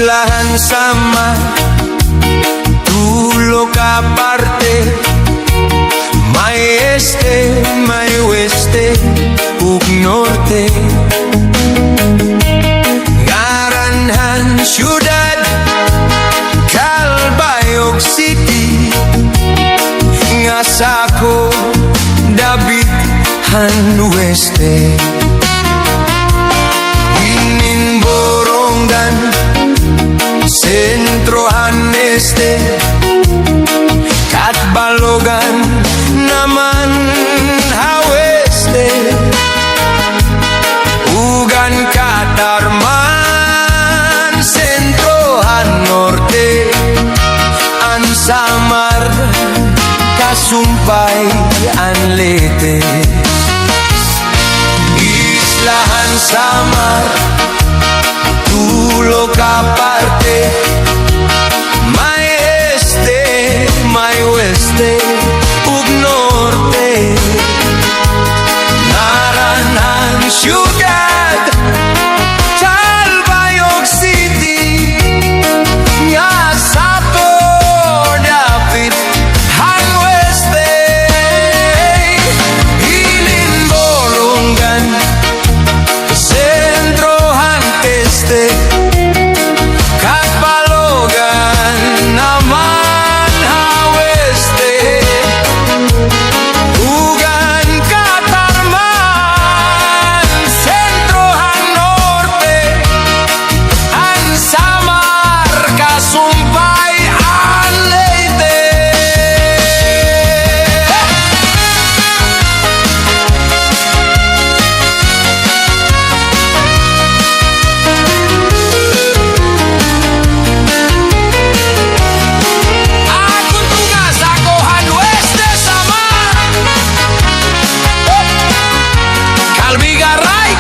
Islahan sama tulo ka parte, may este, may weste, ug norte. Ngaranhan syudad Calbayog City, nga sako David han Weste. Ininborongdan Sentrohan Este, Katbalogan naman haweste. Ugan Katarman Sentrohan Norte, Ansamar Kasumpay Anlete. Islahan Samar tulo ka parte, may este, may weste, ug norte. Naranan syudad Calbayog City, nga sato David han Weste. Ininbolongan Sentrohan Este, Katbalogan naman haweste. Ugan Katarman Sentrohan Norte, Ansamar Kasumpay Anlete. Akong tugas ako han Weste sama Kalbigaray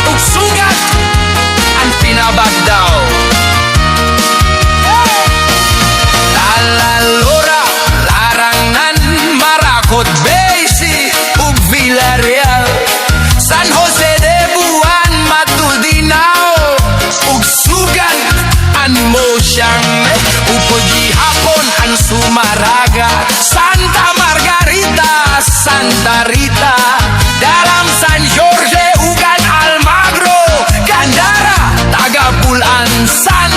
ug sugat ang pinabagdaw. Talalora, Larangan, Marakot, Basi ug Villarreal, San Jose de Buan, Matuldinao ug sugan an Mosyang, Upogi Hapon an Sumaraga, Santa Margarita, Santa Rita, dalam San Jorge ugan Almagro, Gandara, Tagapulan, San